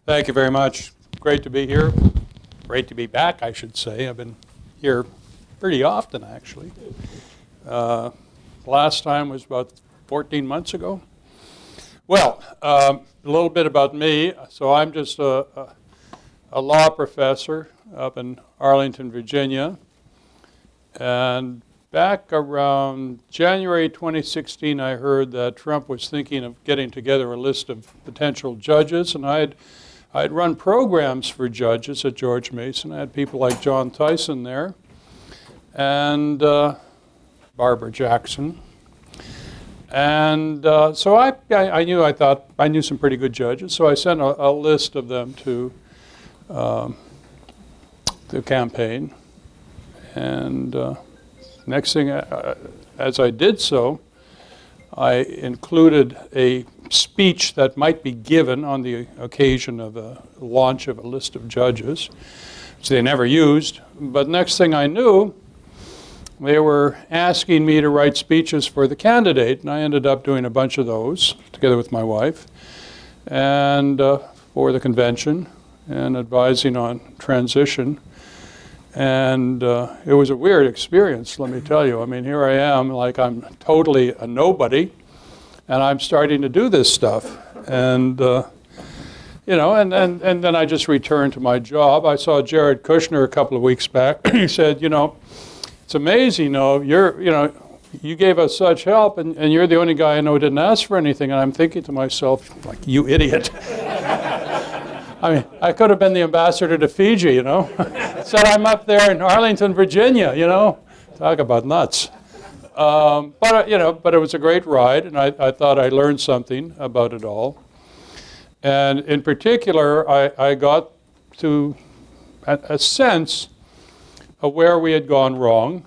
Thank you very much. Great to be here. Great to be back, I should say. I've been here pretty often, actually. Last time was about 14 months ago. Well, a little bit about me. So I'm just a law professor up in Arlington, Virginia. And back around January 2016, I heard that Trump was thinking of getting together a list of potential judges, and I'd run programs for judges at George Mason. I had people like John Tyson there and Barbara Jackson. And so I knew some pretty good judges, so I sent a list of them to the campaign. And next thing, as I did so, I included a speech that might be given on the occasion of a launch of a list of judges, which they never used. But next thing I knew, they were asking me to write speeches for the candidate, and I ended up doing a bunch of those together with my wife, and for the convention, and advising on transition. And it was a weird experience, let me tell you. I mean, here I am, like I'm totally a nobody, and I'm starting to do this stuff. And, and then I just returned to my job. I saw Jared Kushner a couple of weeks back. He said, it's amazing, you gave us such help, and you're the only guy I know who didn't ask for anything. And I'm thinking to myself, like, you idiot. I mean, I could have been the ambassador to Fiji, Said I'm up there in Arlington, Virginia, Talk about nuts. But it was a great ride, and I thought I learned something about it all. And in particular, I got to a sense of where we had gone wrong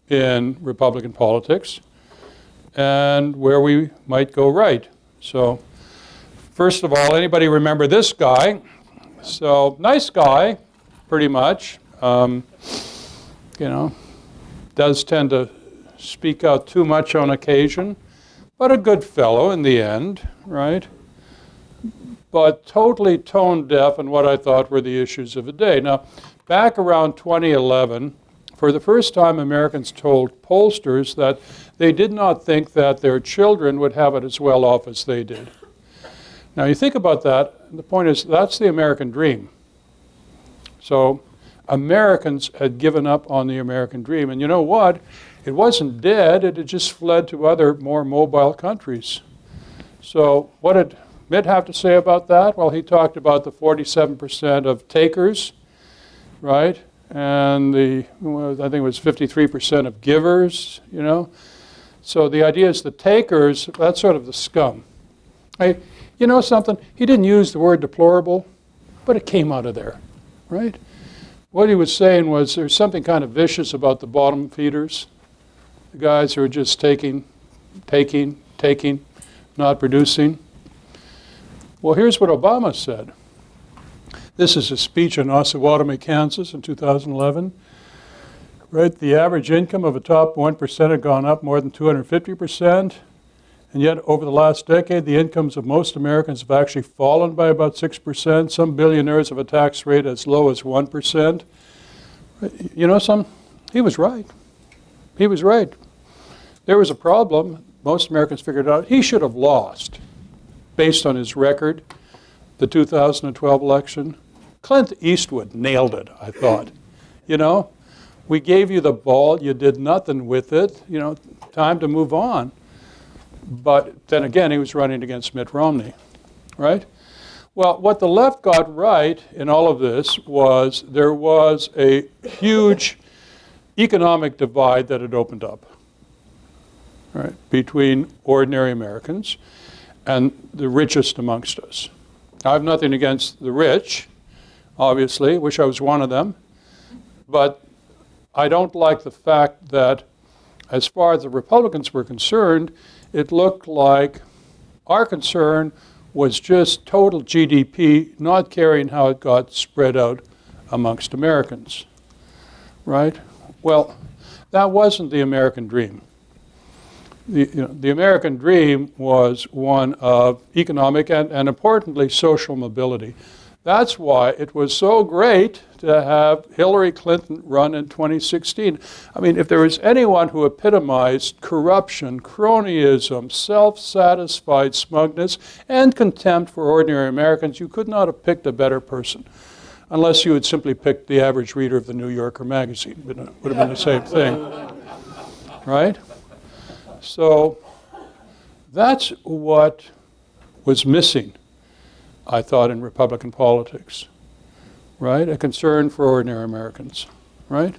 in Republican politics and where we might go right. So, first of all, anybody remember this guy? So, nice guy, pretty much. Does tend to speak out too much on occasion, but a good fellow in the end, right? But totally tone deaf in what I thought were the issues of the day. Now, back around 2011, for the first time, Americans told pollsters that they did not think that their children would have it as well off as they did. Now, you think about that, the point is that's the American dream. So Americans had given up on the American dream. And you know what? It wasn't dead. It had just fled to other more mobile countries. So what did Mitt have to say about that? Well, he talked about the 47% of takers, right? And I think it was 53% of givers, So the idea is the takers, that's sort of the scum. Hey, you know something? He didn't use the word deplorable, but it came out of there, right? What he was saying was there's something kind of vicious about the bottom feeders, the guys who are just taking, not producing. Well, here's what Obama said. This is a speech in Osawatomie, Kansas in 2011. Right, the average income of a top 1% had gone up more than 250%. And yet, over the last decade, the incomes of most Americans have actually fallen by about 6%. Some billionaires have a tax rate as low as 1%. He was right. He was right. There was a problem. Most Americans figured out he should have lost, based on his record, the 2012 election. Clint Eastwood nailed it, I thought. We gave you the ball. You did nothing with it. Time to move on. But then again, he was running against Mitt Romney, right? Well, what the left got right in all of this was there was a huge economic divide that had opened up, right, between ordinary Americans and the richest amongst us. I have nothing against the rich, obviously. Wish I was one of them. But I don't like the fact that as far as the Republicans were concerned, it looked like our concern was just total GDP, not caring how it got spread out amongst Americans, right? Well, that wasn't the American dream. The American dream was one of economic and importantly social mobility. That's why it was so great to have Hillary Clinton run in 2016. I mean, if there was anyone who epitomized corruption, cronyism, self-satisfied smugness, and contempt for ordinary Americans, you could not have picked a better person, unless you had simply picked the average reader of the New Yorker magazine. It would have been the same thing, right? So that's what was missing, I thought, in Republican politics, right? A concern for ordinary Americans, right?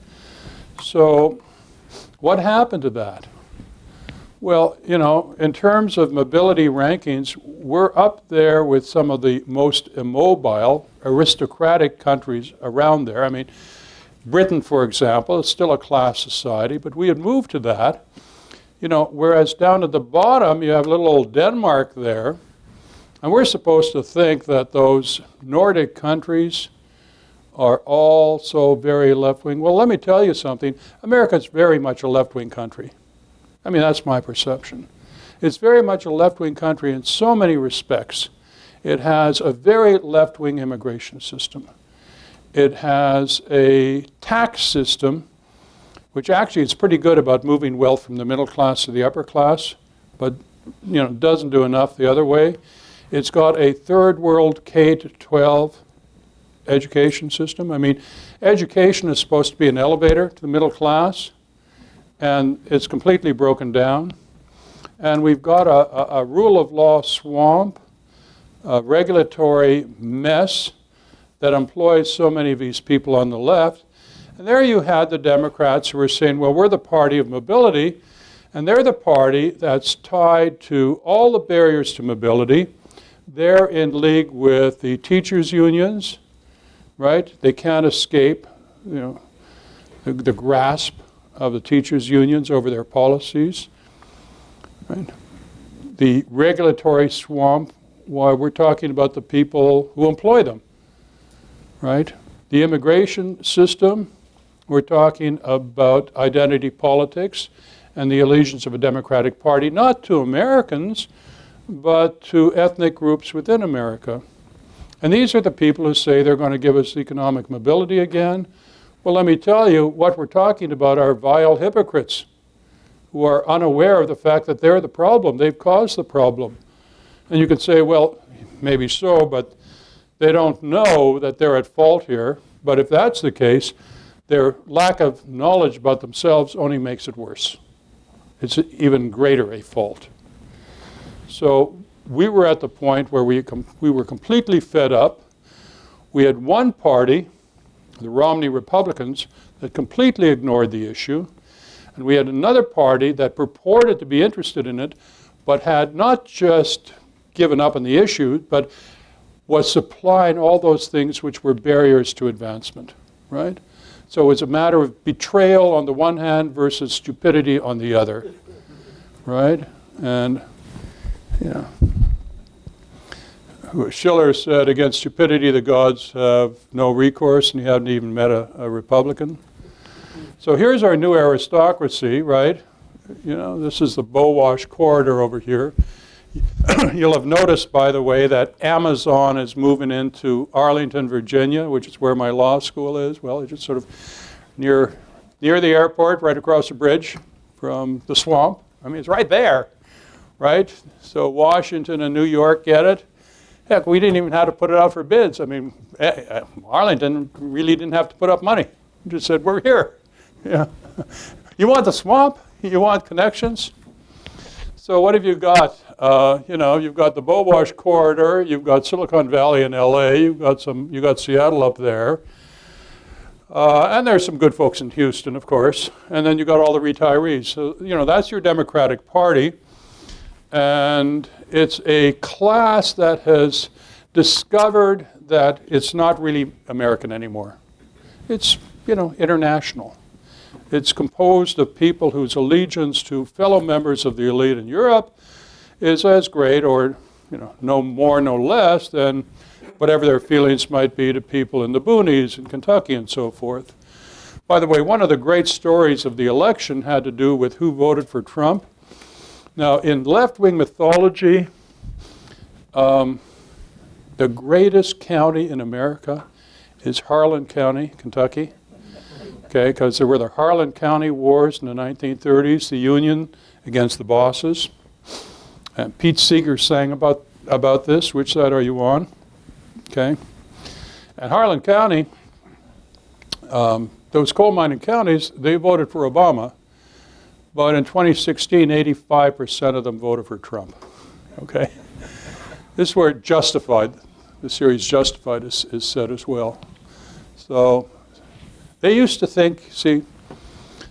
So what happened to that? Well, you know, in terms of mobility rankings, we're up there with some of the most immobile, aristocratic countries around there. I mean, Britain, for example, is still a class society, but we had moved to that. You know, whereas down at the bottom, you have little old Denmark there. And we're supposed to think that those Nordic countries are all so very left-wing. Well, let me tell you something. America's very much a left-wing country. I mean, that's my perception. It's very much a left-wing country in so many respects. It has a very left-wing immigration system. It has a tax system, which actually is pretty good about moving wealth from the middle class to the upper class, but you know, doesn't do enough the other way. It's got a third world K-12 education system. I mean, education is supposed to be an elevator to the middle class, and it's completely broken down. And we've got a rule of law swamp, a regulatory mess that employs so many of these people on the left. And there you had the Democrats who were saying, well, we're the party of mobility, and they're the party that's tied to all the barriers to mobility. They're in league with the teachers' unions, right? They can't escape, you know, the grasp of the teachers' unions over their policies, right? The regulatory swamp, why we're talking about the people who employ them, right? The immigration system, we're talking about identity politics and the allegiance of a Democratic Party, not to Americans, but to ethnic groups within America. And these are the people who say they're going to give us economic mobility again. Well, let me tell you, what we're talking about are vile hypocrites who are unaware of the fact that they're the problem. They've caused the problem. And you could say, well, maybe so, but they don't know that they're at fault here. But if that's the case, their lack of knowledge about themselves only makes it worse. It's even greater a fault. So we were at the point where we were completely fed up. We had one party, the Romney Republicans, that completely ignored the issue. And we had another party that purported to be interested in it, but had not just given up on the issue, but was supplying all those things which were barriers to advancement, right? So it's a matter of betrayal on the one hand versus stupidity on the other, right? And yeah. Schiller said, against stupidity the gods have no recourse, and he hadn't even met a Republican. So here's our new aristocracy, right? You know, this is the Bowash corridor over here. You'll have noticed, by the way, that Amazon is moving into Arlington, Virginia, which is where my law school is. Well, it's just sort of near the airport, right across the bridge from the swamp. I mean, it's right there, right? So Washington and New York get it. Heck, we didn't even have to put it out for bids. I mean, Arlington really didn't have to put up money. We just said, we're here. Yeah. You want the swamp? You want connections? So what have you got? You know, you've got the Bowash corridor. You've got Silicon Valley in L.A. You've got Seattle up there. And there's some good folks in Houston, of course. And then you've got all the retirees. So, you know, that's your Democratic Party. And it's a class that has discovered that it's not really American anymore. It's, you know, international. It's composed of people whose allegiance to fellow members of the elite in Europe is as great, or, you know, no more, no less than whatever their feelings might be to people in the boonies in Kentucky and so forth. By the way, one of the great stories of the election had to do with who voted for Trump. Now, in left-wing mythology, the the greatest county in America is Harlan County, Kentucky. Okay, because there were the Harlan County Wars in the 1930s, the Union against the bosses. And Pete Seeger sang about this. Which side are you on? Okay. And Harlan County, those coal mining counties, they voted for Obama. But in 2016, 85% of them voted for Trump. Okay. This is where it justified, the series Justified is said as well. So they used to think, see,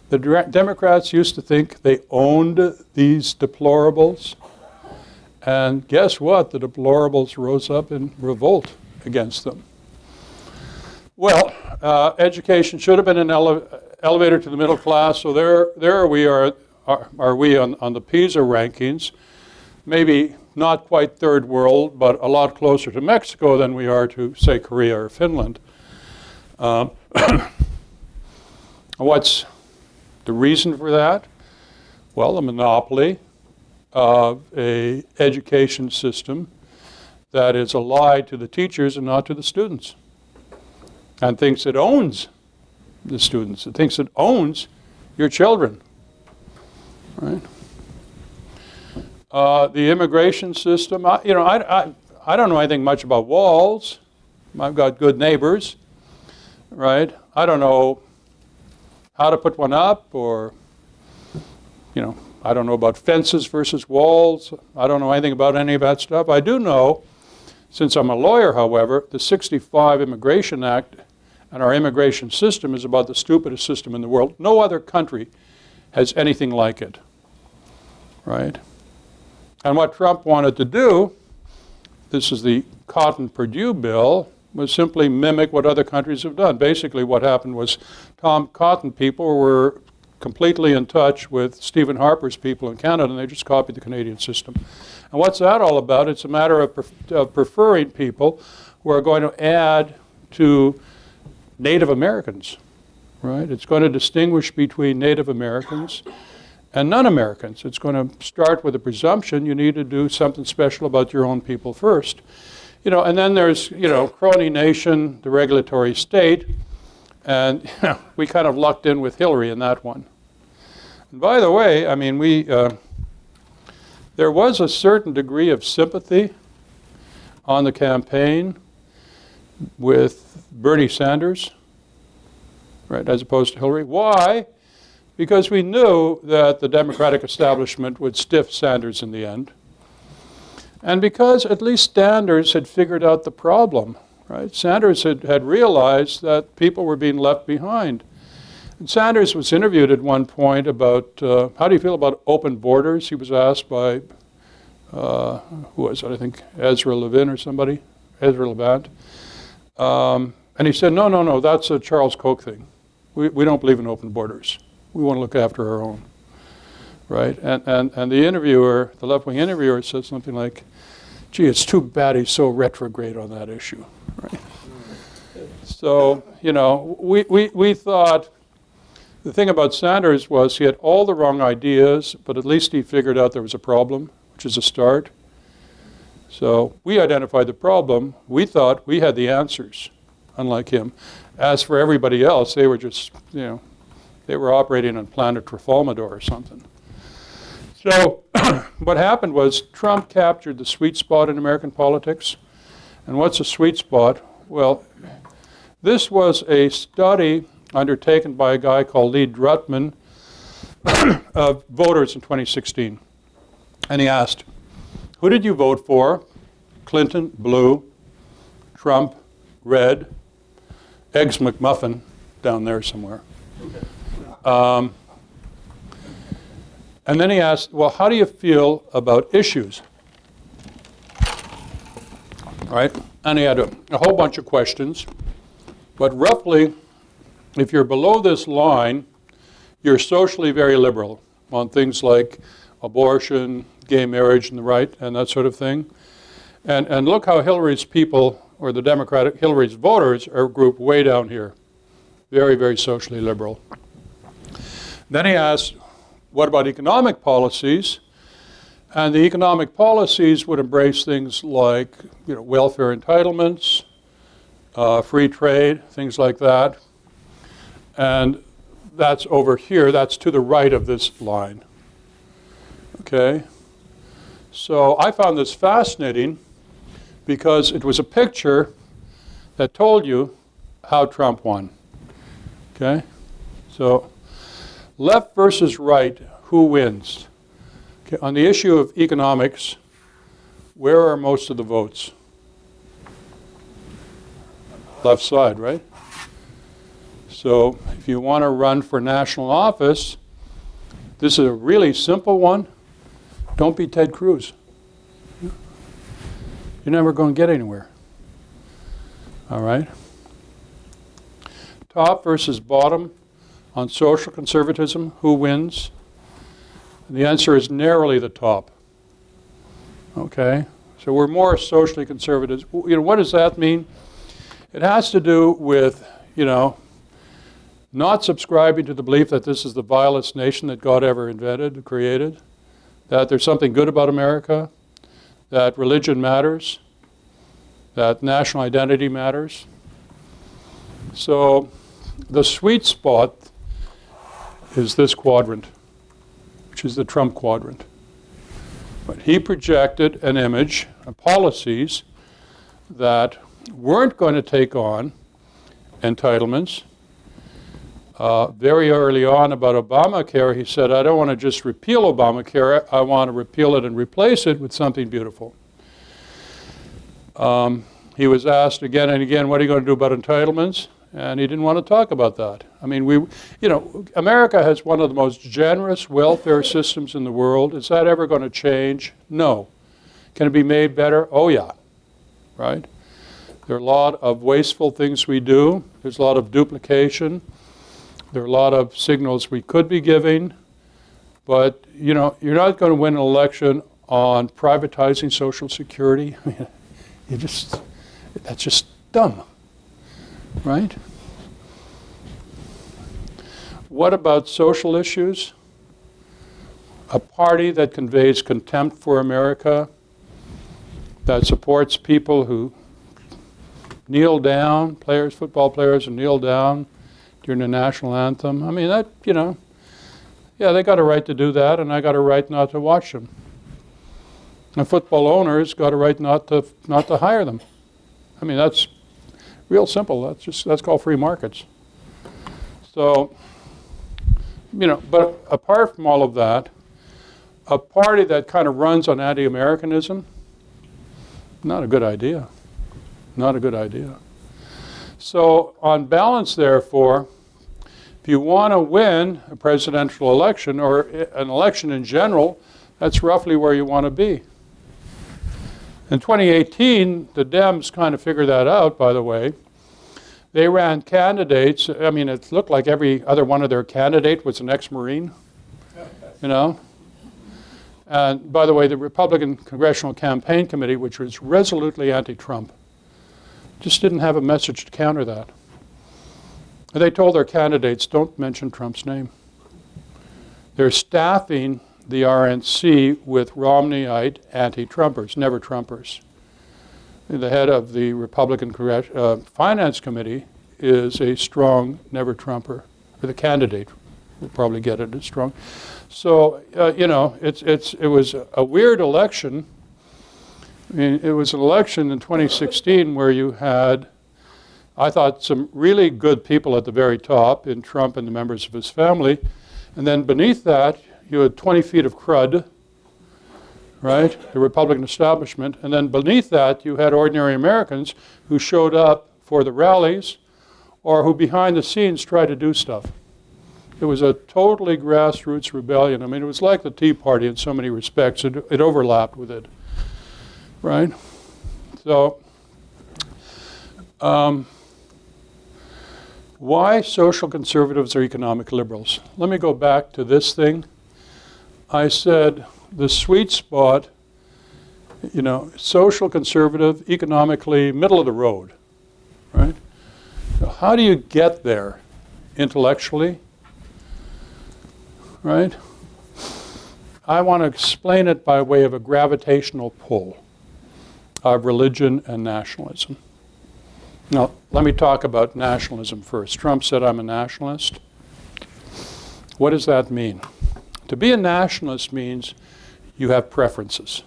the Democrats used to think they owned these deplorables. And guess what? The deplorables rose up in revolt against them. Well, education should have been an elevator to the middle class. So there we are we on the PISA rankings. Maybe not quite third world, but a lot closer to Mexico than we are to, say, Korea or Finland. What's the reason for that? Well, the monopoly of an education system that is allied to the teachers and not to the students, and thinks it owns the students. It thinks it owns your children, right? The immigration system, I don't know anything much about walls. I've got good neighbors, right? I don't know how to put one up, or, I don't know about fences versus walls. I don't know anything about any of that stuff. I do know, since I'm a lawyer, however, the '65 Immigration Act and our immigration system is about the stupidest system in the world. No other country has anything like it, right? And what Trump wanted to do, this is the Cotton-Purdue bill, was simply mimic what other countries have done. Basically what happened was Tom Cotton people were completely in touch with Stephen Harper's people in Canada, and they just copied the Canadian system. And what's that all about? It's a matter of preferring people who are going to add to Native Americans, right? It's going to distinguish between Native Americans and non-Americans. It's going to start with a presumption you need to do something special about your own people first. And then there's, crony nation, the regulatory state, and we kind of lucked in with Hillary in that one. And by the way, I mean, there was a certain degree of sympathy on the campaign with Bernie Sanders, right, as opposed to Hillary. Why? Because we knew that the Democratic establishment would stiff Sanders in the end. And because at least Sanders had figured out the problem, right? Sanders had realized that people were being left behind. And Sanders was interviewed at one point about, how do you feel about open borders? He was asked by, who was it? I think Ezra Levin or somebody, Ezra Levant. And he said, no, that's a Charles Koch thing. We don't believe in open borders. We want to look after our own, right? And the interviewer, the left-wing interviewer, said something like, gee, it's too bad he's so retrograde on that issue, right? So, we thought the thing about Sanders was he had all the wrong ideas, but at least he figured out there was a problem, which is a start. So we identified the problem. We thought we had the answers, unlike him. As for everybody else, they were just, they were operating on planet Trafalmador or something. So what happened was Trump captured the sweet spot in American politics. And what's a sweet spot? Well, this was a study undertaken by a guy called Lee Drutman of voters in 2016. And he asked, who did you vote for? Clinton, blue. Trump, red. Eggs McMuffin, down there somewhere. And then he asked, well, how do you feel about issues? Right? And he had a whole bunch of questions. But roughly, if you're below this line, you're socially very liberal on things like abortion, gay marriage, and the right, and that sort of thing. And look how Hillary's people, or the Democratic, Hillary's voters, are grouped way down here. Very, very socially liberal. Then he asked, what about economic policies? And the economic policies would embrace things like, welfare entitlements, free trade, things like that. And that's over here. That's to the right of this line. Okay? So I found this fascinating because it was a picture that told you how Trump won. Okay? So left versus right, who wins? Okay, on the issue of economics, where are most of the votes? Left side, right? So if you want to run for national office, this is a really simple one. Don't be Ted Cruz. You're never going to get anywhere. All right? Top versus bottom on social conservatism, who wins? And the answer is narrowly the top. Okay? So we're more socially conservative. What does that mean? It has to do with, not subscribing to the belief that this is the vilest nation that God ever invented, created, that there's something good about America, that religion matters, that national identity matters. So the sweet spot is this quadrant, which is the Trump quadrant. But he projected an image, policies that weren't going to take on entitlements. Very early on about Obamacare, he said, I don't want to just repeal Obamacare, I want to repeal it and replace it with something beautiful. He was asked again and again, what are you going to do about entitlements? And he didn't want to talk about that. I mean, America has one of the most generous welfare systems in the world. Is that ever going to change? No. Can it be made better? Oh, yeah. Right? There are a lot of wasteful things we do. There's a lot of duplication. There are a lot of signals we could be giving. But, you're not going to win an election on privatizing Social Security. That's just dumb. Right? What about social issues? A party that conveys contempt for America, that supports people who kneel down, football players who kneel down during the national anthem. I mean, that, yeah, they got a right to do that, and I got a right not to watch them. And football owners got a right not to hire them. I mean, that's real simple. That's called free markets. So, but apart from all of that, a party that kind of runs on anti-Americanism, not a good idea. Not a good idea. So on balance, therefore, if you want to win a presidential election or an election in general, that's roughly where you want to be. In 2018, the Dems kind of figured that out, by the way. They ran candidates. I mean, it looked like every other one of their candidates was an ex-Marine, And by the way, the Republican Congressional Campaign Committee, which was resolutely anti-Trump, just didn't have a message to counter that. And they told their candidates, don't mention Trump's name. They're staffing the RNC with Romneyite anti-Trumpers, never Trumpers. The head of the Republican Finance Committee is a strong never Trumper. Or the candidate will probably get it as strong. So, it was a weird election. I mean, it was an election in 2016 where you had, I thought, some really good people at the very top in Trump and the members of his family. And then beneath that, you had 20 feet of crud, right? The Republican establishment. And then beneath that, you had ordinary Americans who showed up for the rallies or who behind the scenes tried to do stuff. It was a totally grassroots rebellion. I mean, it was like the Tea Party in so many respects. It overlapped with it, right? So, why social conservatives are economic liberals? Let me go back to this thing. I said the sweet spot, social conservative, economically middle of the road, right? So how do you get there intellectually? Right? I want to explain it by way of a gravitational pull of religion and nationalism. Now, let me talk about nationalism first. Trump said I'm a nationalist. What does that mean? To be a nationalist means you have preferences.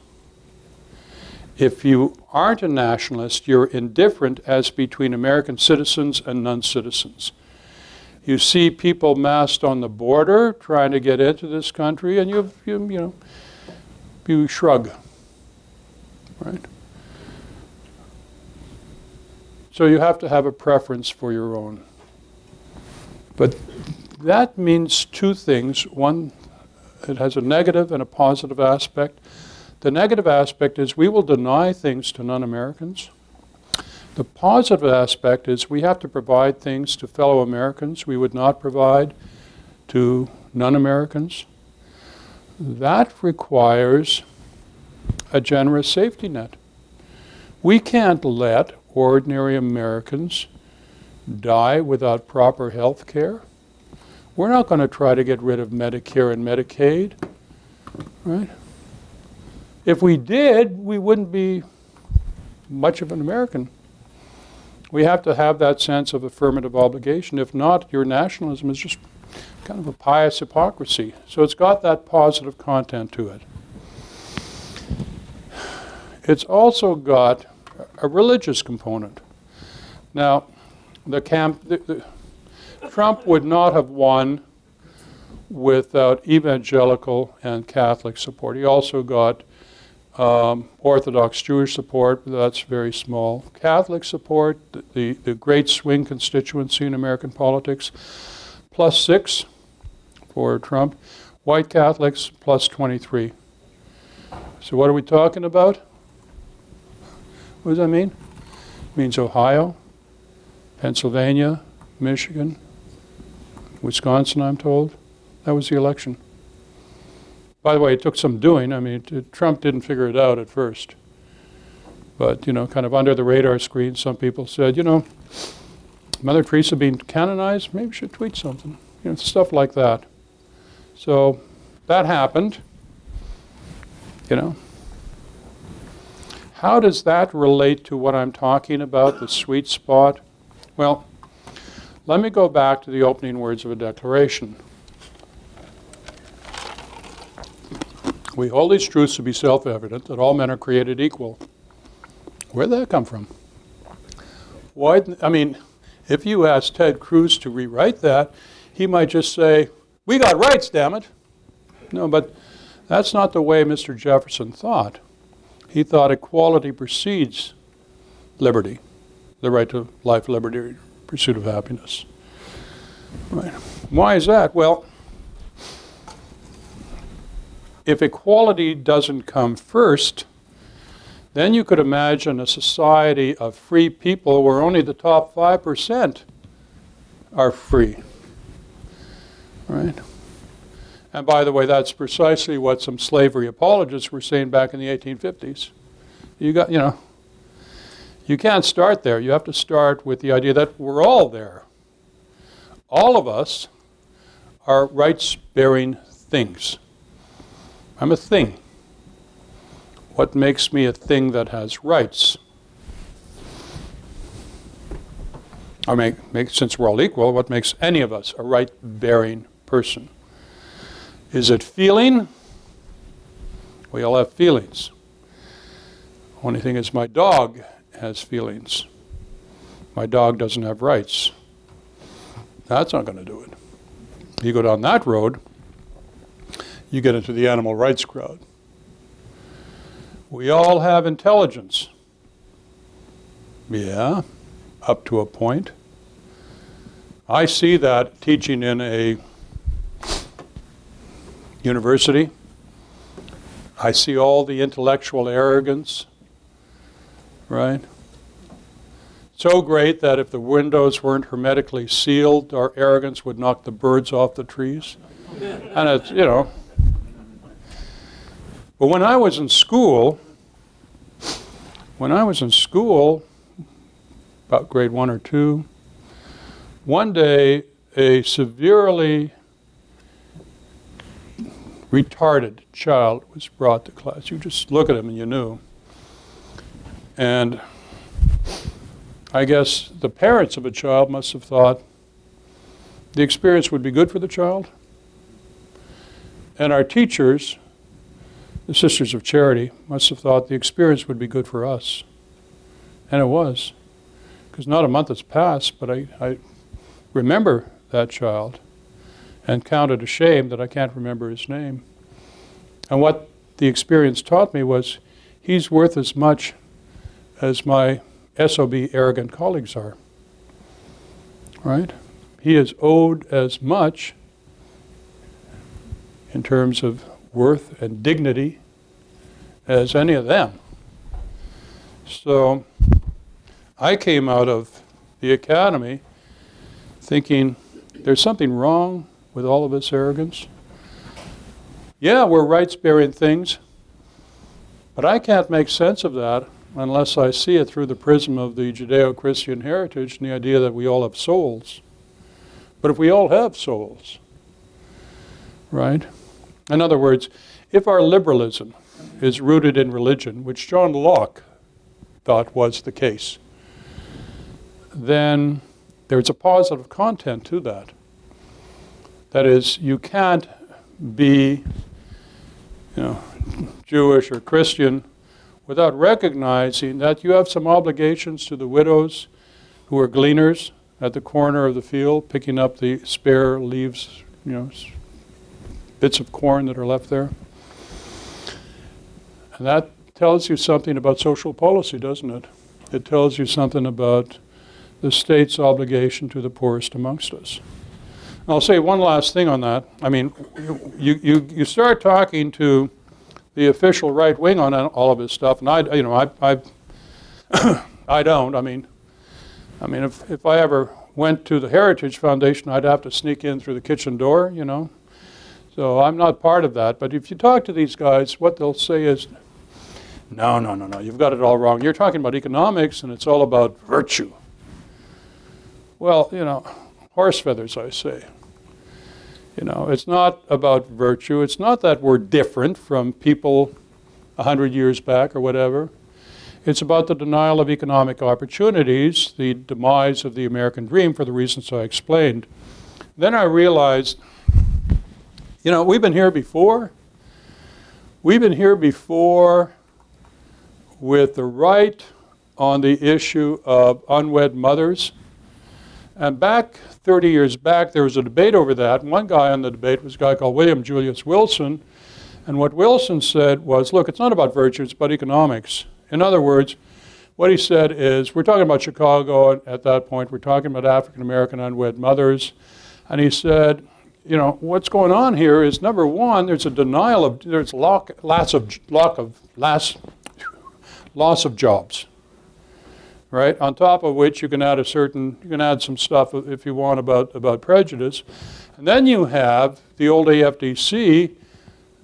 If you aren't a nationalist, you're indifferent as between American citizens and non-citizens. You see people massed on the border trying to get into this country, and you shrug, right? So you have to have a preference for your own. But that means two things. One, it has a negative and a positive aspect. The negative aspect is we will deny things to non-Americans. The positive aspect is we have to provide things to fellow Americans we would not provide to non-Americans. That requires a generous safety net. We can't let ordinary Americans die without proper health care. We're not going to try to get rid of Medicare and Medicaid, right? If we did, we wouldn't be much of an American. We have to have that sense of affirmative obligation. If not, your nationalism is just kind of a pious hypocrisy. So it's got that positive content to it. It's also got a religious component. Now, Trump would not have won without evangelical and Catholic support. He also got Orthodox Jewish support, but that's very small. Catholic support, the great swing constituency in American politics, +6 for Trump. White Catholics, +23. So what are we talking about? What does that mean? It means Ohio, Pennsylvania, Michigan, Wisconsin, I'm told. That was the election. By the way, it took some doing. I mean, Trump didn't figure it out at first. But, kind of under the radar screen, some people said, Mother Teresa being canonized, maybe we should tweet something. Stuff like that. So that happened, How does that relate to what I'm talking about, the sweet spot? Well, let me go back to the opening words of a declaration. We hold these truths to be self-evident, that all men are created equal. Where did that come from? Why? If you asked Ted Cruz to rewrite that, he might just say, we got rights, damn it. No, but that's not the way Mr. Jefferson thought. He thought equality precedes liberty, the right to life, liberty, pursuit of happiness. Right. Why is that? Well, if equality doesn't come first, then you could imagine a society of free people where only the top 5% are free. Right? And by the way, that's precisely what some slavery apologists were saying back in the 1850s. You can't start there. You have to start with the idea that we're all there. All of us are rights-bearing things. I'm a thing. What makes me a thing that has rights? Since we're all equal, what makes any of us a right-bearing person? Is it feeling? We all have feelings. Only thing is my dog has feelings. My dog doesn't have rights. That's not going to do it. You go down that road, you get into the animal rights crowd. We all have intelligence. Yeah, up to a point. I see that teaching in a university. I see all the intellectual arrogance, right? So great that if the windows weren't hermetically sealed, our arrogance would knock the birds off the trees. And it's, But when I was in school, about grade 1 or 2, one day a severely retarded child was brought to class. You just look at him and you knew. And I guess the parents of a child must have thought the experience would be good for the child. And our teachers, the Sisters of Charity, must have thought the experience would be good for us. And it was. Because not a month has passed, but I remember that child and count it a shame that I can't remember his name. And what the experience taught me was he's worth as much as my SOB arrogant colleagues are. Right? He is owed as much in terms of worth and dignity as any of them. So I came out of the academy thinking there's something wrong with all of this arrogance. Yeah, we're rights-bearing things, but I can't make sense of that unless I see it through the prism of the Judeo-Christian heritage and the idea that we all have souls. But if we all have souls, right? In other words, if our liberalism is rooted in religion, which John Locke thought was the case, then there's a positive content to that. That is, you can't be, Jewish or Christian without recognizing that you have some obligations to the widows who are gleaners at the corner of the field, picking up the spare leaves, bits of corn that are left there. And that tells you something about social policy, doesn't it? It tells you something about the state's obligation to the poorest amongst us. I'll say one last thing on that. I mean, you start talking to the official right wing on all of this stuff, and I don't. I mean, if I ever went to the Heritage Foundation, I'd have to sneak in through the kitchen door, So I'm not part of that. But if you talk to these guys, what they'll say is, no, you've got it all wrong. You're talking about economics, and it's all about virtue. Well, horse feathers, I say. It's not about virtue. It's not that we're different from people 100 years back or whatever. It's about the denial of economic opportunities, the demise of the American dream for the reasons I explained. Then I realized, we've been here before. We've been here before with the right on the issue of unwed mothers. And back 30 years back, there was a debate over that. And one guy on the debate was a guy called William Julius Wilson. And what Wilson said was, look, it's not about virtue, it's about economics. In other words, what he said is, we're talking about Chicago at that point. We're talking about African-American unwed mothers. And he said, what's going on here is, number one, there's a denial of, there's loss of jobs. Right? On top of which you can add some stuff if you want about prejudice. And then you have the old AFDC,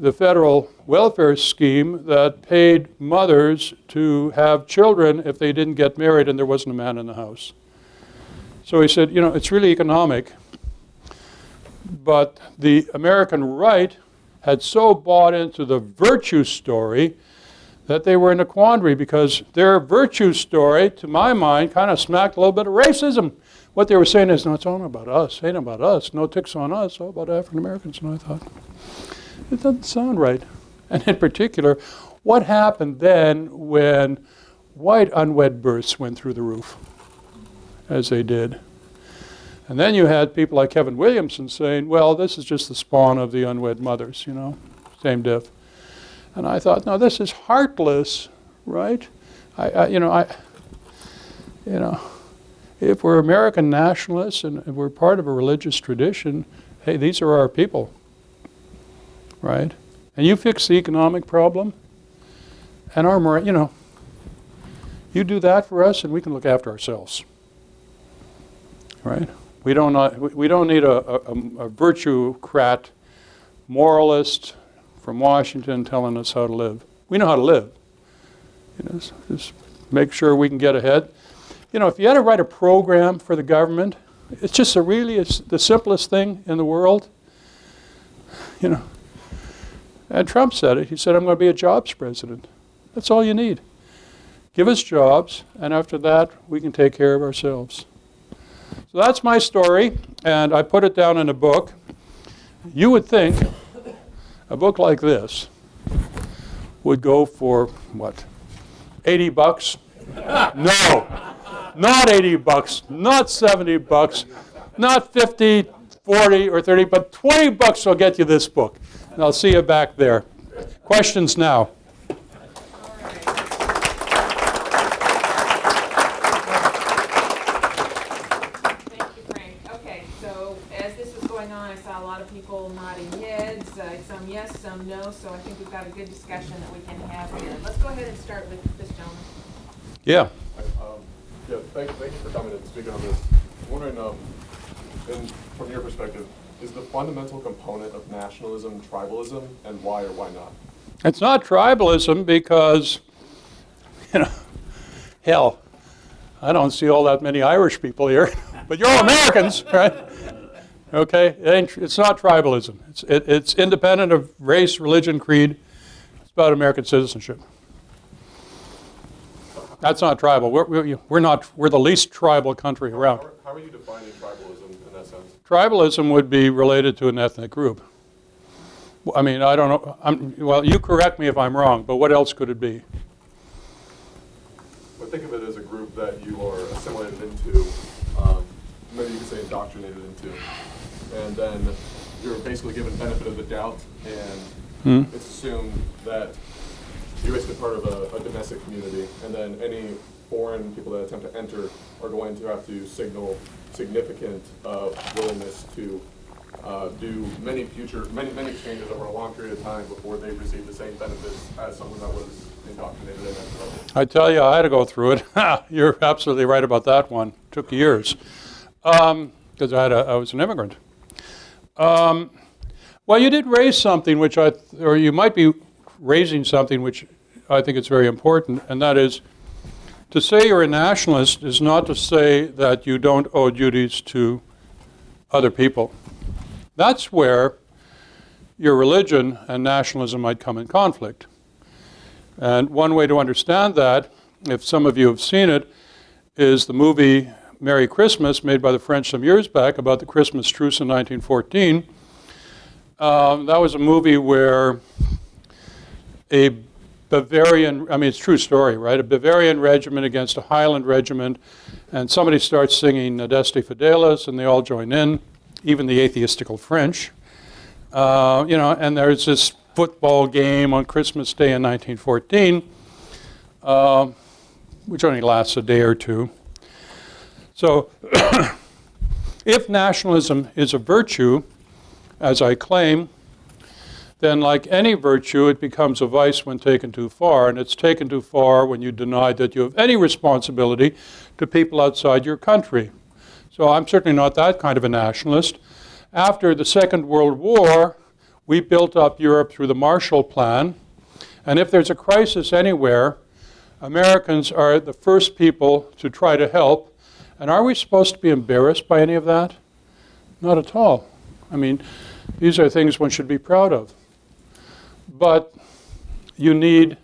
the federal welfare scheme that paid mothers to have children if they didn't get married and there wasn't a man in the house. So he said, it's really economic. But the American right had so bought into the virtue story that they were in a quandary because their virtue story, to my mind, kind of smacked a little bit of racism. What they were saying is, no, it's all about us, ain't about us, no ticks on us, all about African Americans. And I thought, it doesn't sound right. And in particular, what happened then when white unwed births went through the roof, as they did? And then you had people like Kevin Williamson saying, well, this is just the spawn of the unwed mothers, same diff. And I thought, no, this is heartless, right? If we're American nationalists and we're part of a religious tradition, hey, these are our people, right? And you fix the economic problem, and you do that for us, and we can look after ourselves, right? We don't need a virtue-crat moralist from Washington telling us how to live. We know how to live. Just make sure we can get ahead. If you had to write a program for the government, it's just it's the simplest thing in the world. And Trump said it. He said, I'm going to be a jobs president. That's all you need. Give us jobs, and after that, we can take care of ourselves. So that's my story, and I put it down in a book. You would think a book like this would go for, what, $80? No, not $80, not $70, not 50, 40, or 30, but $20 will get you this book. And I'll see you back there. Questions now? Some yes, some no, so I think we've got a good discussion that we can have here. Let's go ahead and start with this gentleman. Yeah. Thank you for coming and speaking on this. I'm wondering, from your perspective, is the fundamental component of nationalism tribalism, and why or why not? It's not tribalism because, hell, I don't see all that many Irish people here, but you're all Americans, right? Okay, it's not tribalism. It's independent of race, religion, creed. It's about American citizenship. That's not tribal. We're the least tribal country around. How are you defining tribalism in that sense? Tribalism would be related to an ethnic group. I mean, I don't know. Well, you correct me if I'm wrong, but what else could it be? But think of it as a group that you are assimilated into, maybe you could say indoctrinated into. And then you're basically given benefit of the doubt, and it's assumed that you're basically part of a domestic community, and then any foreign people that attempt to enter are going to have to signal significant willingness to do many exchanges over a long period of time before they receive the same benefits as someone that was indoctrinated in that level. I tell you, I had to go through it. You're absolutely right about that one. It took years because I was an immigrant. Well, you did raise something or you might be raising something which I think is very important, and that is to say you're a nationalist is not to say that you don't owe duties to other people. That's where your religion and nationalism might come in conflict. And one way to understand that, if some of you have seen it, is the movie Merry Christmas, made by the French some years back about the Christmas truce in 1914. That was a movie where a Bavarian, it's a true story, right? A Bavarian regiment against a Highland regiment, and somebody starts singing Adeste Fidelis, and they all join in, even the atheistical French. And there's this football game on Christmas Day in 1914, which only lasts a day or two. So if nationalism is a virtue, as I claim, then like any virtue, it becomes a vice when taken too far, and it's taken too far when you deny that you have any responsibility to people outside your country. So I'm certainly not that kind of a nationalist. After the Second World War, we built up Europe through the Marshall Plan, and if there's a crisis anywhere, Americans are the first people to try to help. And are we supposed to be embarrassed by any of that? Not at all. These are things one should be proud of. But you need,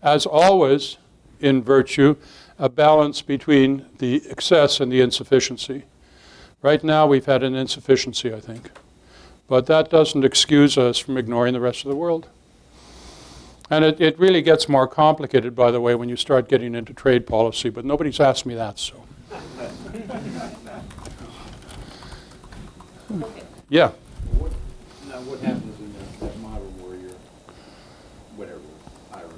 as always in virtue, a balance between the excess and the insufficiency. Right now we've had an insufficiency, I think. But that doesn't excuse us from ignoring the rest of the world. And it really gets more complicated, by the way, when you start getting into trade policy, but nobody's asked me that, so. Yeah. What happens in that model where you're, whatever, Irish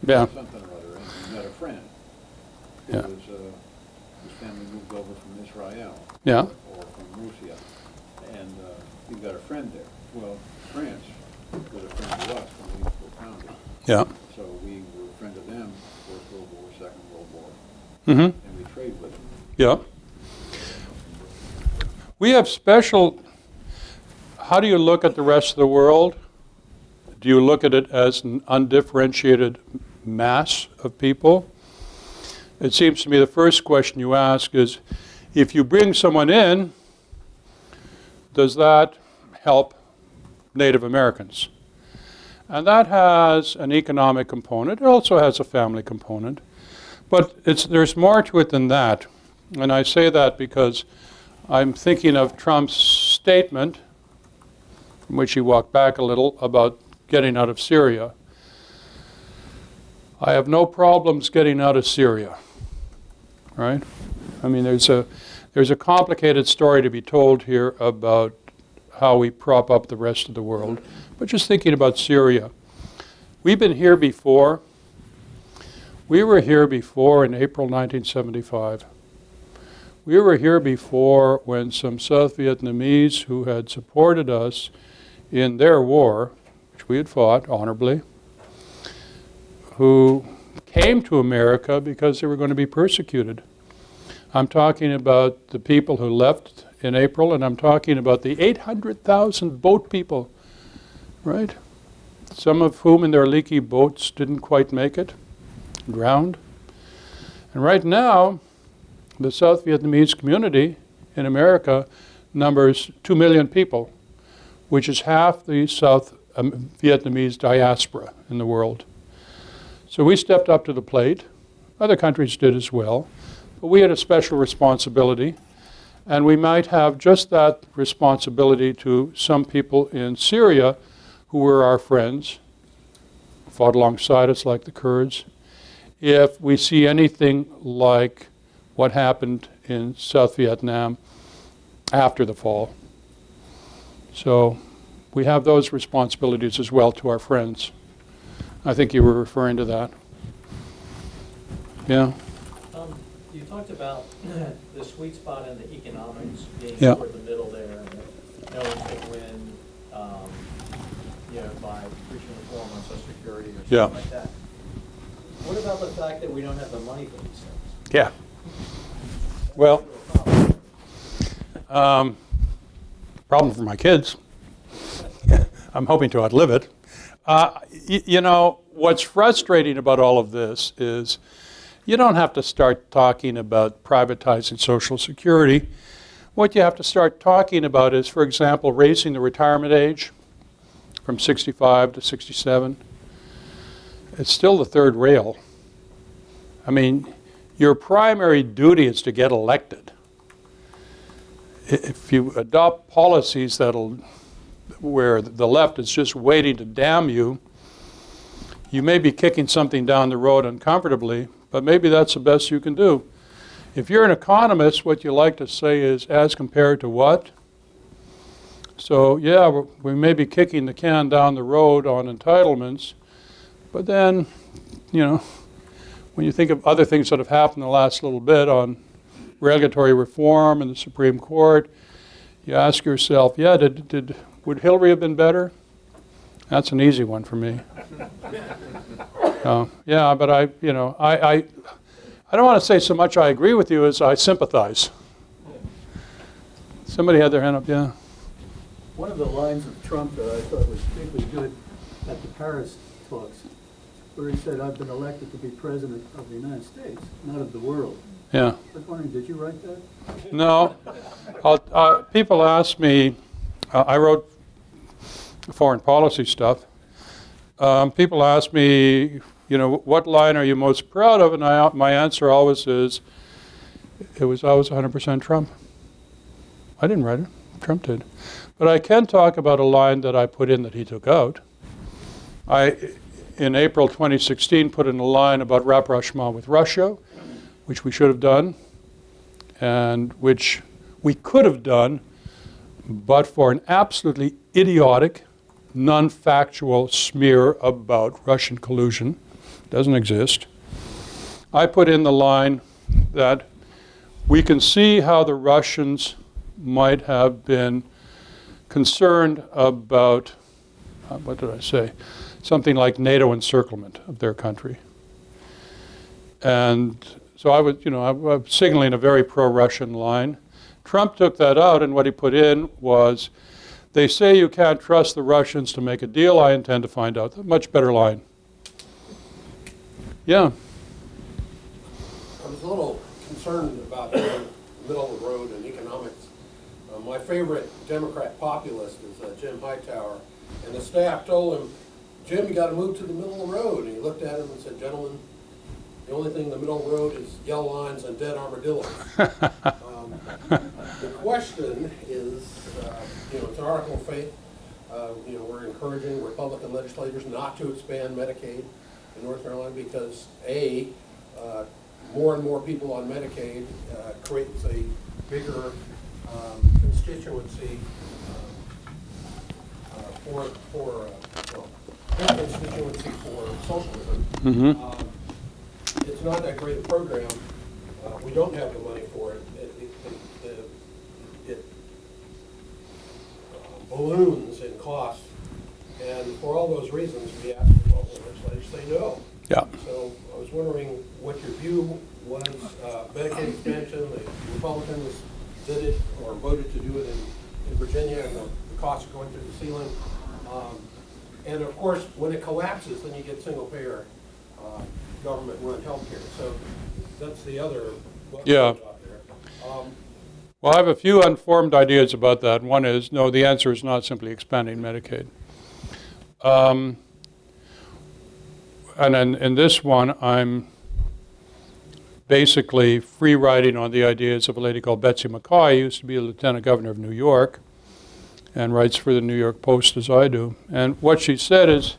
or something or other, and you met a friend who was, his family moved over from Israel or from Russia, and you've got a friend there. Well, France was a friend of us when we were founded. Yeah. So we were a friend of them, First World War, Second World War, Mm-hmm. and we trade with them. Yeah. We have special, how do you look at the rest of the world? Do you look at it as an undifferentiated mass of people? It seems to me the first question you ask is, if you bring someone in, does that help Native Americans? And that has an economic component. It also has a family component. But there's more to it than that. And I say that because I'm thinking of Trump's statement, from which he walked back a little, about getting out of Syria. I have no problems getting out of Syria, right? I mean, there's a complicated story to be told here about how we prop up the rest of the world. But just thinking about Syria, we've been here before. We were here before in April 1975. We were here before when some South Vietnamese who had supported us in their war, which we had fought honorably, who came to America because they were going to be persecuted. I'm talking about the people who left in April, and I'm talking about the 800,000 boat people, right? Some of whom in their leaky boats didn't quite make it, drowned. And right now, the South Vietnamese community in America numbers 2 million people, which is half the South Vietnamese diaspora in the world. So we stepped up to the plate. Other countries did as well. But we had a special responsibility. And we might have just that responsibility to some people in Syria who were our friends, fought alongside us like the Kurds, if we see anything like what happened in South Vietnam after the fall. So we have those responsibilities as well to our friends. I think you were referring to that. Yeah. You talked about the sweet spot in the economics being Yeah. toward the middle there, and that no one can win, by preaching reform on Social Security or something Yeah. like that. What about the fact that we don't have the money for these things? Yeah. Well, problem for my kids. I'm hoping to outlive it. What's frustrating about all of this is you don't have to start talking about privatizing Social Security. What you have to start talking about is, for example, raising the retirement age from 65 to 67. It's still the third rail. I mean, your primary duty is to get elected. If you adopt policies where the left is just waiting to damn you, you may be kicking something down the road uncomfortably, but maybe that's the best you can do. If you're an economist, what you like to say is, as compared to what? So, yeah, we may be kicking the can down the road on entitlements, but then, when you think of other things that have happened the last little bit on regulatory reform and the Supreme Court, you ask yourself, yeah, would Hillary have been better? That's an easy one for me. Yeah, but I don't want to say so much I agree with you as I sympathize. Somebody had their hand up, yeah. One of the lines of Trump that I thought was particularly good at the Paris talks, where he said, "I've been elected to be president of the United States, not of the world." Yeah. I was wondering, did you write that? No. People ask me, I wrote foreign policy stuff. People ask me, what line are you most proud of? And my answer always is, it was always 100% Trump. I didn't write it. Trump did. But I can talk about a line that I put in that he took out. In April 2016, put in a line about rapprochement with Russia, which we should have done, and which we could have done, but for an absolutely idiotic, non-factual smear about Russian collusion. Doesn't exist. I put in the line that we can see how the Russians might have been concerned about, what did I say? Something like NATO encirclement of their country. And so I was signaling a very pro-Russian line. Trump took that out, and what he put in was, they say you can't trust the Russians to make a deal. I intend to find out. A much better line. Yeah. I was a little concerned about the middle of the road in economics. My favorite Democrat populist is Jim Hightower, and the staff told him Jim, you gotta move to the middle of the road. And he looked at him and said, gentlemen, the only thing in the middle of the road is yellow lines and dead armadillos. The question is, it's an article of faith. We're encouraging Republican legislators not to expand Medicaid in North Carolina because more and more people on Medicaid creates a bigger constituency constituency for socialism. Mm-hmm. It's not that great a program. We don't have the money for it. It balloons in cost. And for all those reasons, we asked the local legislators to say no. Yeah. So I was wondering what your view was. Medicaid expansion, the Republicans did it or voted to do it in Virginia, and the costs are going through the ceiling. And of course, when it collapses, then you get single payer government-run healthcare. So that's the other Yeah. out there. Well, I have a few unformed ideas about that. One is, no, the answer is not simply expanding Medicaid. And in this one, I'm basically free riding on the ideas of a lady called Betsy McCaughey, who used to be a lieutenant governor of New York and writes for the New York Post as I do. And what she said is,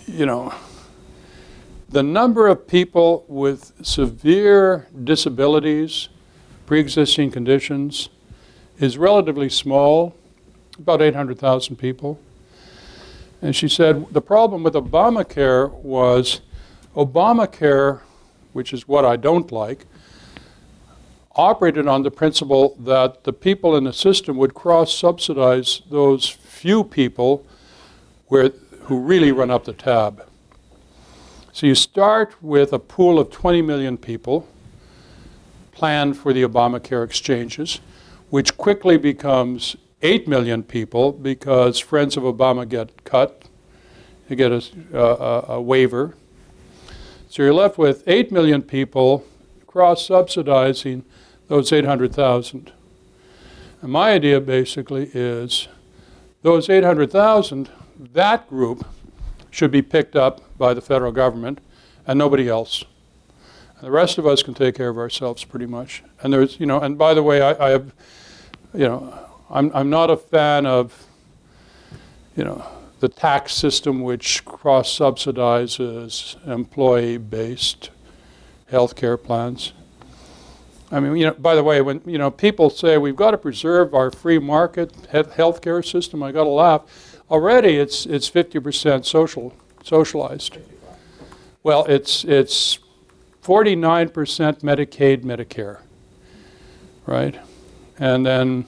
the number of people with severe disabilities, pre-existing conditions, is relatively small, about 800,000 people. And she said the problem with Obamacare was Obamacare, which is what I don't like, operated on the principle that the people in the system would cross-subsidize those few people who really run up the tab. So you start with a pool of 20 million people planned for the Obamacare exchanges, which quickly becomes 8 million people because friends of Obama get cut. You get a waiver. So you're left with 8 million people cross-subsidizing those 800,000. And my idea basically is those 800,000, that group should be picked up by the federal government and nobody else. And the rest of us can take care of ourselves pretty much. And there's, and by the way, I have, I'm not a fan of, the tax system which cross-subsidizes employee-based health care plans. I mean, by the way, when, people say we've got to preserve our free market health care system, I got to laugh. Already it's 50% socialized. Well, it's 49% Medicaid, Medicare, right? And then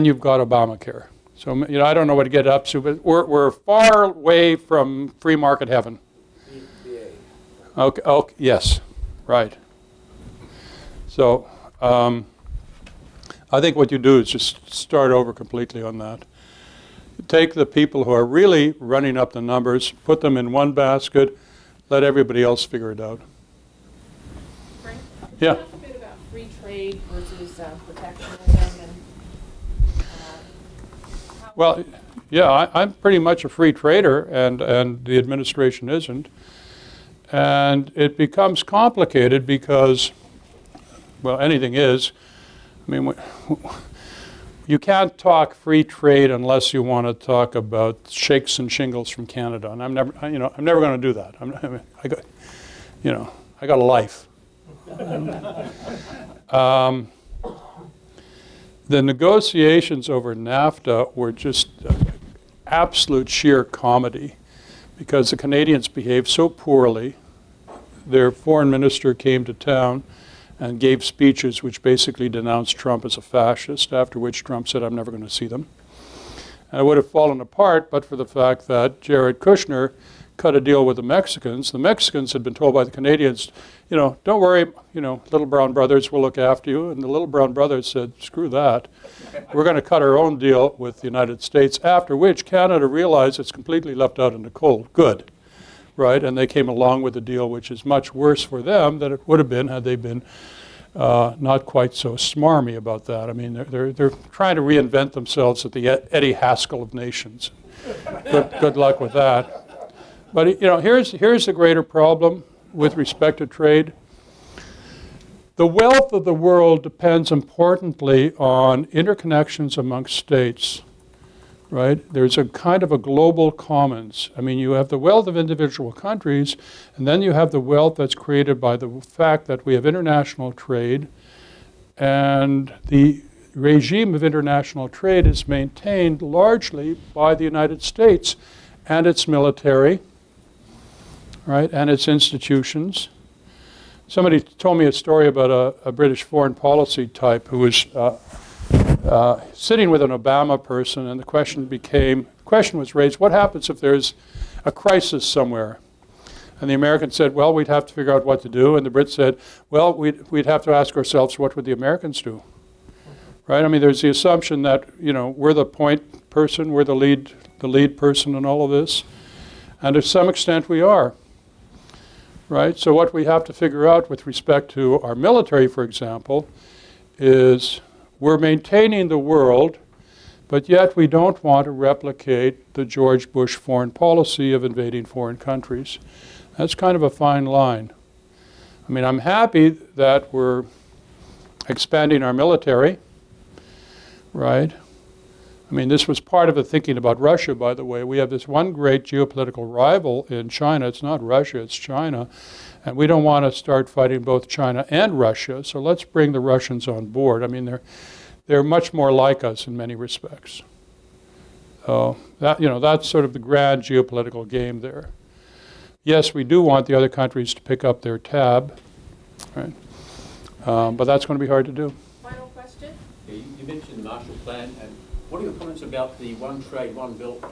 you've got Obamacare. So, I don't know what to get up to, but we're far away from free market heaven. Okay, yes, right. So, I think what you do is just start over completely on that. Take the people who are really running up the numbers, put them in one basket, let everybody else figure it out. Frank, could Yeah. you talk a bit about free trade versus protectionism and Well, yeah, I'm pretty much a free trader, and the administration isn't. And it becomes complicated because, well, anything is. I mean, you can't talk free trade unless you want to talk about shakes and shingles from Canada, and I'm never going to do that. I got a life. The negotiations over NAFTA were just absolute sheer comedy because the Canadians behaved so poorly. Their foreign minister came to town and gave speeches which basically denounced Trump as a fascist, after which Trump said, I'm never going to see them. And it would have fallen apart but for the fact that Jared Kushner cut a deal with the Mexicans. The Mexicans had been told by the Canadians, don't worry, little brown brothers will look after you. And the little brown brothers said, screw that. We're going to cut our own deal with the United States, after which Canada realized it's completely left out in the cold. Good, right? And they came along with a deal which is much worse for them than it would have been had they been not quite so smarmy about that. I mean, they're trying to reinvent themselves at the Eddie Haskell of nations. good luck with that. But here's the greater problem with respect to trade. The wealth of the world depends importantly on interconnections amongst states, right? There's a kind of a global commons. I mean, you have the wealth of individual countries, and then you have the wealth that's created by the fact that we have international trade, and the regime of international trade is maintained largely by the United States and its military, right, and its institutions. Somebody told me a story about a British foreign policy type who was sitting with an Obama person, and the question was raised, what happens if there's a crisis somewhere? And the American said, well, we'd have to figure out what to do. And the Brits said, well, we'd have to ask ourselves, what would the Americans do? Right? I mean, there's the assumption that, we're the point person, we're the lead person in all of this. And to some extent we are. Right? So what we have to figure out with respect to our military, for example, is we're maintaining the world, but yet we don't want to replicate the George Bush foreign policy of invading foreign countries. That's kind of a fine line. I mean, I'm happy that we're expanding our military, right? I mean, this was part of the thinking about Russia, by the way. We have this one great geopolitical rival in China. It's not Russia, it's China. And we don't want to start fighting both China and Russia, so let's bring the Russians on board. I mean, they're much more like us in many respects. So that's sort of the grand geopolitical game there. Yes, we do want the other countries to pick up their tab, right? But that's going to be hard to do. Final question? You mentioned the Marshall Plan, and what are your comments about the one trade, one belt,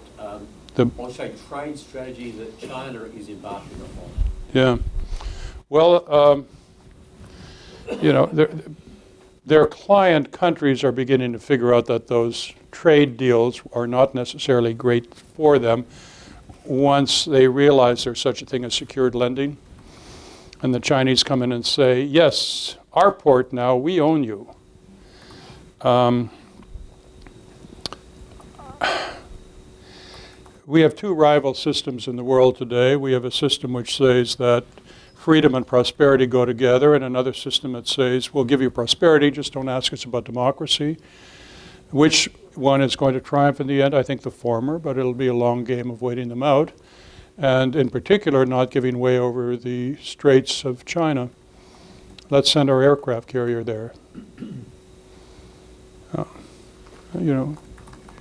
trade strategy that China is embarking upon? Yeah. Well, their client countries are beginning to figure out that those trade deals are not necessarily great for them once they realize there's such a thing as secured lending. And the Chinese come in and say, yes, our port now, we own you. We have two rival systems in the world today. We have a system which says that freedom and prosperity go together, and another system that says, we'll give you prosperity, just don't ask us about democracy. Which one is going to triumph in the end? I think the former, but it'll be a long game of waiting them out. And in particular, not giving way over the Straits of China. Let's send our aircraft carrier there.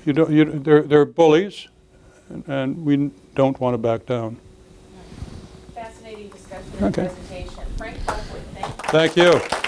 They're bullies, and we don't want to back down. Fascinating discussion and presentation. Frank Buckley, thank you. Thank you.